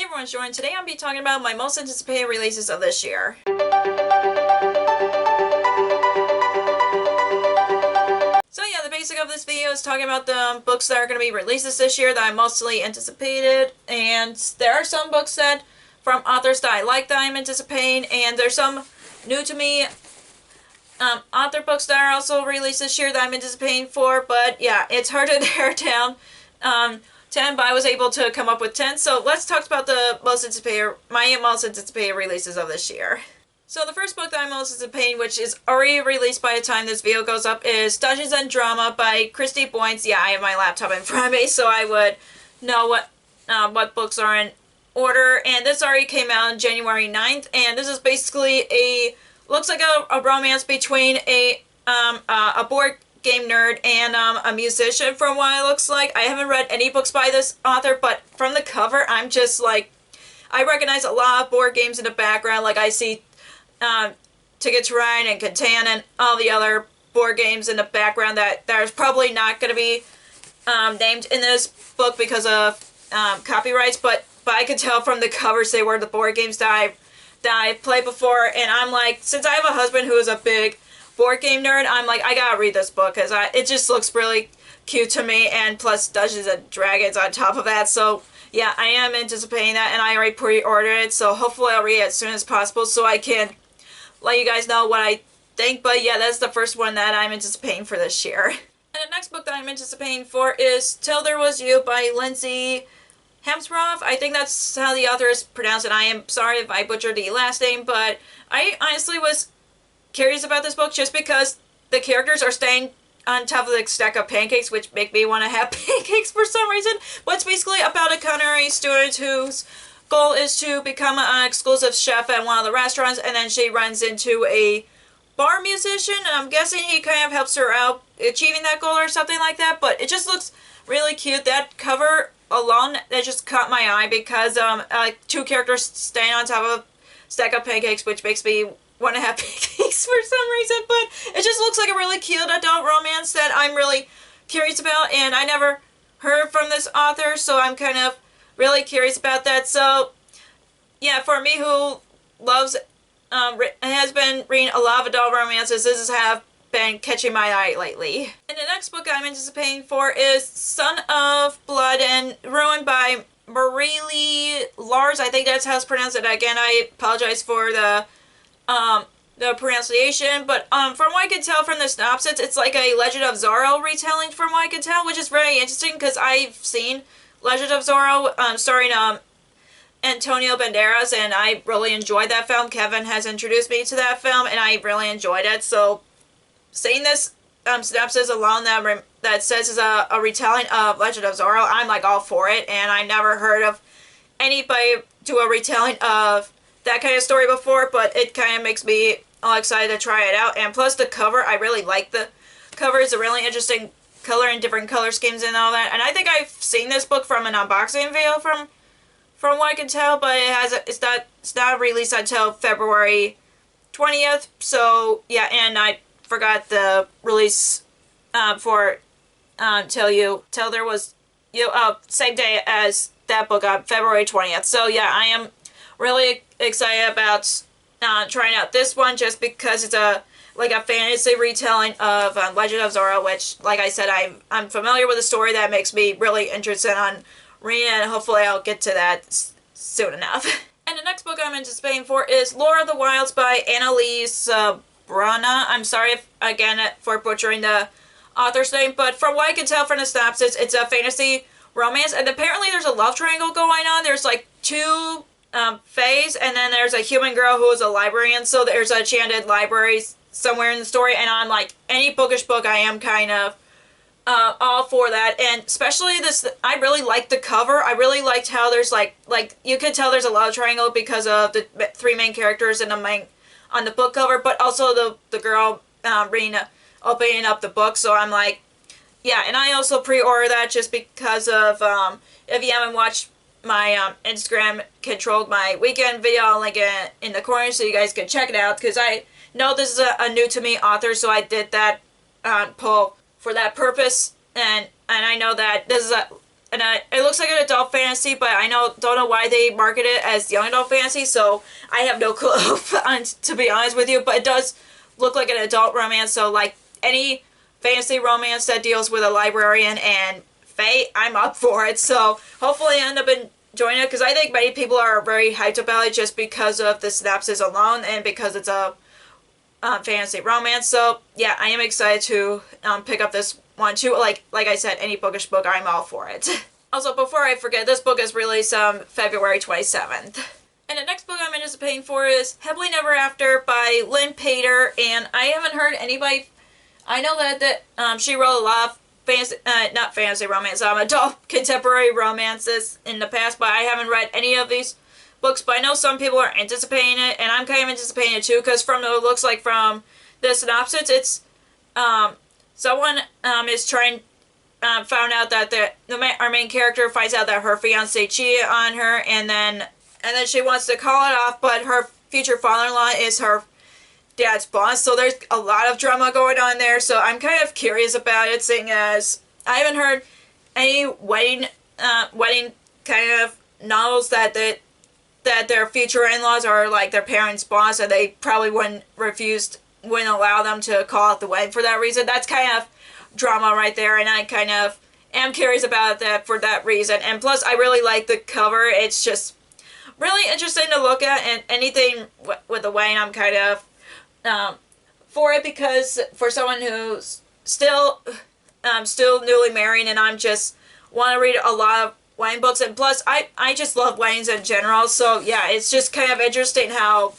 everyone's joined. Today I'll be talking about my most anticipated releases of this year. So yeah, the basic of this video is talking about the books that are going to be releases this year that I mostly anticipated. And there are some books that from authors that I like that I'm anticipating, and there's some new to me author books that are also released this year that I'm anticipating for. But yeah, it's hard to narrow down 10, but I was able to come up with 10. So let's talk about the my most anticipated releases of this year. So the first book that I'm most anticipating, which is already released by the time this video goes up, is Dungeons and Drama by Christy Boyens. Yeah, I have my laptop in front of me, so I would know what books are in order. And this already came out on January 9th, and this is basically looks like a romance between a board game nerd and a musician from what it looks like. I haven't read any books by this author, but from the cover, I'm just like, I recognize a lot of board games in the background. Like I see Ticket to Ride and Catan and all the other board games in the background that there's probably not going to be named in this book because of copyrights, but I could tell from the covers they were the board games that I've played before. And I'm like, since I have a husband who is a big board game nerd, I'm like, I gotta read this book because it just looks really cute to me, and plus Dungeons and Dragons on top of that. So yeah, I am anticipating that, and I already pre-ordered it, so hopefully I'll read it as soon as possible so I can let you guys know what I think. But yeah, that's the first one that I'm anticipating for this year. And the next book that I'm anticipating for is Till There Was You by Lindsay Hemsworth. I think that's how the author is pronounced, and I am sorry if I butchered the last name, but I honestly was curious about this book just because the characters are staying on top of the stack of pancakes, which make me want to have pancakes for some reason. But it's basically about a culinary student whose goal is to become an exclusive chef at one of the restaurants, and then she runs into a bar musician, and I'm guessing he kind of helps her out achieving that goal or something like that. But it just looks really cute. That cover alone, that just caught my eye because two characters staying on top of a stack of pancakes, which makes me want to have pancakes for some reason. But it just looks like a really cute adult romance that I'm really curious about, and I never heard from this author, so I'm kind of really curious about that. So yeah, for me who loves has been reading a lot of adult romances, this have been catching my eye lately. And the next book I'm anticipating for is Son of Blood and Ruin by Marie Lars. I think that's how it's pronounced. It again, I apologize for the pronunciation, but from what I can tell from the synopsis, it's like a Legend of Zorro retelling from what I can tell, which is very interesting because I've seen Legend of Zorro starring Antonio Banderas, and I really enjoyed that film. Kevin has introduced me to that film, and I really enjoyed it. So seeing this synopsis alone that says is a retelling of Legend of Zorro, I'm like all for it, and I never heard of anybody do a retelling of that kind of story before, but it kind of makes me all excited to try it out. And plus the cover, I really like the cover. It's a really interesting color and different color schemes and all that. And I think I've seen this book from an unboxing video from what I can tell, but it's not released until February 20th. So yeah, and I forgot the release for Till There Was You same day as that book on February 20th. So yeah, I am really excited about trying out this one just because it's a fantasy retelling of Legend of Zorro, which, like I said, I'm familiar with the story. That makes me really interested on reading it, and hopefully I'll get to that soon enough. And the next book I'm anticipating for is Lore of the Wilds by Annalise Brana. I'm sorry again for butchering the author's name, but from what I can tell from the synopsis, it's a fantasy romance, and apparently there's a love triangle going on. There's like two phase, and then there's a human girl who is a librarian, so there's a enchanted library somewhere in the story. And on like any bookish book, I am kind of all for that. And especially this, I really liked the cover. I really liked how there's like you could tell there's a love triangle because of the three main characters in on the book cover, but also the girl opening up the book. So I'm like, yeah. And I also pre-ordered that just because of if you haven't watched my Instagram Controlled My Weekend video, I'll link it in the corner so you guys can check it out, because I know this is a new to me author, so I did that poll for that purpose. And I know that this is and it looks like an adult fantasy, but I don't know why they market it as young adult fantasy, so I have no clue, to be honest with you, but it does look like an adult romance, so like any fantasy romance that deals with a librarian and fate, I'm up for it, so hopefully I end up enjoying it, because I think many people are very hyped about it just because of the synopsis alone, and because it's a fantasy romance, so yeah, I am excited to pick up this one too. Like I said, any bookish book, I'm all for it. Also, before I forget, this book is released February 27th. And the next book I'm anticipating for is Happily Never After by Lynn Pater, and I haven't heard anybody. I know that she wrote a lot of not fantasy romance, adult contemporary romances in the past, but I haven't read any of these books, but I know some people are anticipating it, and I'm kind of anticipating it too, because from it looks like from the synopsis, it's someone is trying found out that our main character finds out that her fiance cheated on her, and then she wants to call it off, but her future father-in-law is her dad's boss, so there's a lot of drama going on there, so I'm kind of curious about it, seeing as I haven't heard any wedding kind of novels that their future in-laws are like their parents' boss, and they probably wouldn't allow them to call out the wedding for that reason. That's kind of drama right there, and I kind of am curious about that for that reason. And plus, I really like the cover. It's just really interesting to look at, and anything with the wedding, I'm kind of for it, because for someone who's still newly married, and I'm just want to read a lot of wedding books, and plus I just love weddings in general, so yeah, it's just kind of interesting how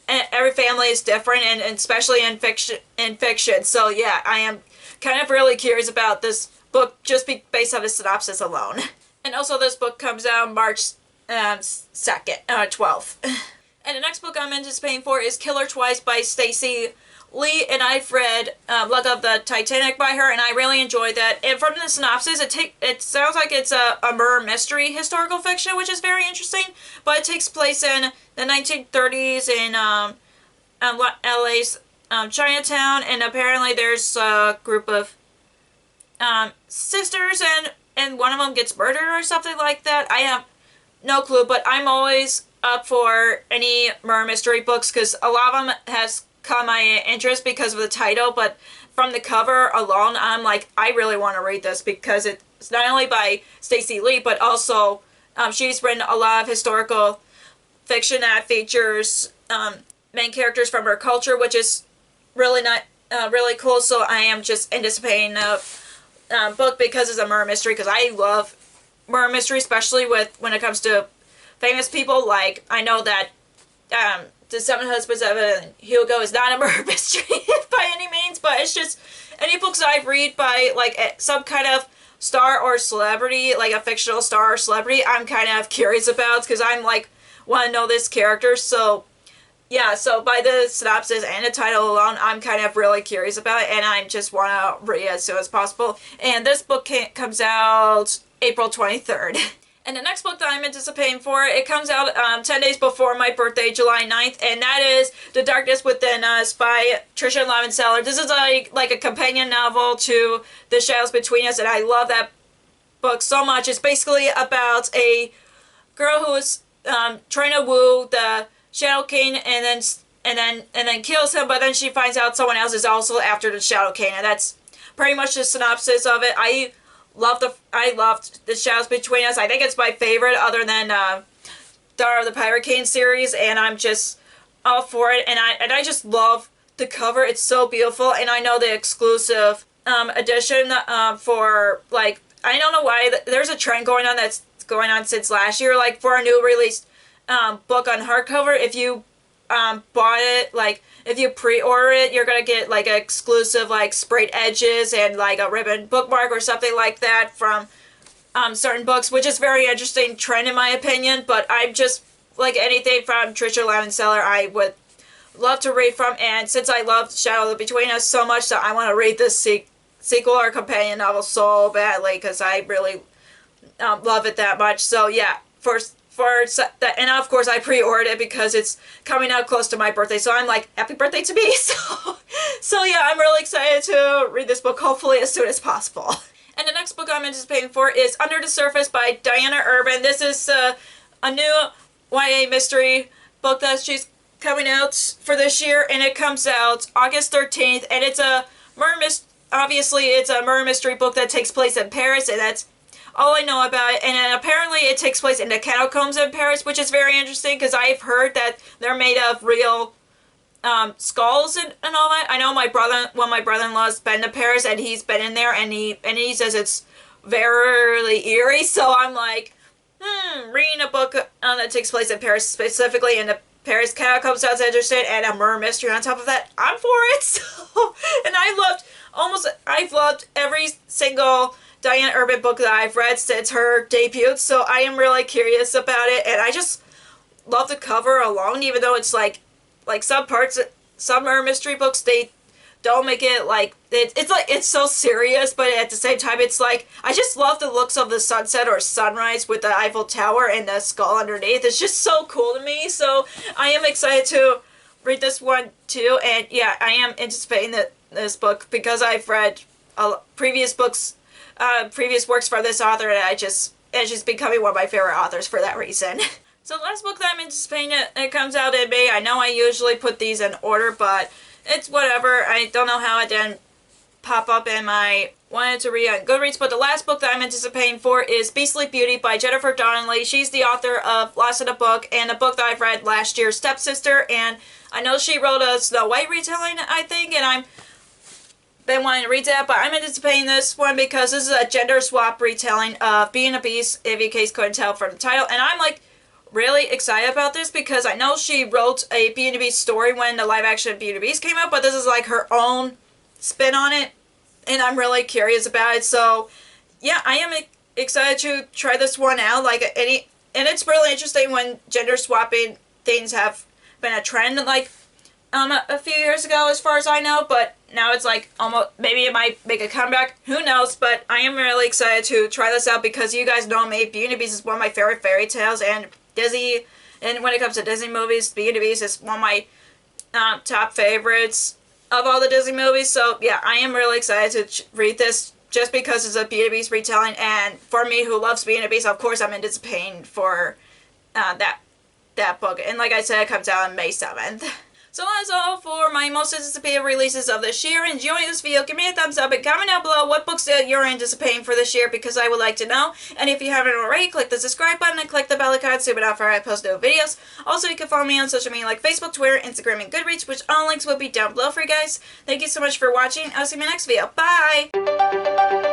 every family is different, and especially in fiction, so yeah, I am kind of really curious about this book just based on the synopsis alone. And also this book comes out March 12th. And the next book I'm anticipating for is Kill Her Twice by Stacey Lee, and I've read Luck of the Titanic by her, and I really enjoyed that. And from the synopsis, it sounds like it's a murder mystery historical fiction, which is very interesting, but it takes place in the 1930s in LA's Chinatown, and apparently there's a group of sisters, and one of them gets murdered or something like that. I have no clue, but I'm always up for any murder mystery books, because a lot of them has caught my interest because of the title, but from the cover alone, I'm like, I really want to read this, because it's not only by Stacey Lee, but also she's written a lot of historical fiction that features main characters from her culture, which is really really cool. So I am just anticipating a book because it's a murder mystery, because I love murder mystery, especially when it comes to famous people. Like, I know that The Seven Husbands of Evelyn Hugo is not a murder mystery by any means, but it's just any books I read by like some kind of star or celebrity, like a fictional star or celebrity, I'm kind of curious about, because I'm like, want to know this character. So yeah, so by the synopsis and the title alone, I'm kind of really curious about it, and I just want to read it as soon as possible. And this book comes out April 23rd. And the next book that I'm anticipating for, it comes out 10 days before my birthday, July 9th, and that is The Darkness Within Us by Tricia Levenseller. This is like a companion novel to The Shadows Between Us, and I love that book so much. It's basically about a girl who is trying to woo the Shadow King, and then kills him, but then she finds out someone else is also after the Shadow King, and that's pretty much the synopsis of it. I loved The Shadows Between Us. I think it's my favorite, other than Daughter of the Pirate King series, and I'm just all for it. And I just love the cover. It's so beautiful, and I know the exclusive edition for, like, I don't know why there's a trend going on that's going on since last year, like for a new release book on hardcover. If you bought it, like if you pre-order it, you're gonna get like exclusive like sprayed edges and like a ribbon bookmark or something like that from certain books, which is very interesting trend in my opinion. But I'm just like anything from Tricia Levenseller, I would love to read from, and since I love Shadow Between Us so much, that I want to read this sequel or companion novel so badly, because I really love it that much. So yeah, for that, and of course I pre-ordered it because it's coming out close to my birthday, so I'm like, happy birthday to me. So yeah, I'm really excited to read this book, hopefully as soon as possible. And And the next book I'm anticipating for is Under the Surface by Diana Urban. This is a new YA mystery book that she's coming out for this year, and it comes out August 13th, and it's a murder mystery. Obviously, it's a murder mystery book that takes place in Paris, and that's all I know about it. And apparently it takes place in the catacombs in Paris, which is very interesting because I've heard that they're made of real skulls and all that. I know my brother-in-law's been to Paris, and he's been in there, and he says it's very eerie. So I'm like, reading a book that takes place in Paris, specifically in the Paris catacombs, sounds interesting, and a murder mystery on top of that, I'm for it. So, and I've loved every single Diana Urban book that I've read since her debut, so I am really curious about it, and I just love the cover alone, even though it's like some murder mystery books, they don't make it like, it's so serious, but at the same time, it's like, I just love the looks of the sunset or sunrise with the Eiffel Tower and the skull underneath. It's just so cool to me, so I am excited to read this one too, and yeah, I am anticipating this book because I've read previous works for this author, and she's becoming one of my favorite authors for that reason. So the last book that I'm anticipating, it comes out in May. I know I usually put these in order, but it's whatever. I don't know how it didn't pop up in my wanted to read on Goodreads, but the last book that I'm anticipating for is Beastly Beauty by Jennifer Donnelly. She's the author of Lost in a Book, and a book that I've read last year, Stepsister, and I know she wrote a Snow White retelling, I think, and I'm been wanting to read that, but I'm anticipating this one because this is a gender swap retelling of Beauty and the Beast, if you case couldn't tell from the title, and I'm like really excited about this because I know she wrote a Beauty and the Beast story when the live action Beauty and the Beast came out, but this is like her own spin on it, and I'm really curious about it. So yeah, I am excited to try this one out. And it's really interesting when gender swapping things have been a trend like a few years ago, as far as I know, but now it's like almost, maybe it might make a comeback, who knows, but I am really excited to try this out because you guys know me, Beauty and the Beast is one of my favorite fairy tales, and Disney, and when it comes to Disney movies, Beauty and the Beast is one of my top favorites of all the Disney movies, so yeah, I am really excited to read this just because it's a Beauty and the Beast retelling, and for me who loves Beauty and the Beast, of course I'm anticipating for that book, and like I said, it comes out on May 7th. So that's all for my most anticipated releases of this year. Enjoying this video, give me a thumbs up and comment down below what books that you're anticipating for this year because I would like to know. And if you haven't already, click the subscribe button and click the bell icon so you know when I post new videos. Also, you can follow me on social media like Facebook, Twitter, Instagram, and Goodreads, which all links will be down below for you guys. Thank you so much for watching. I'll see you in my next video. Bye!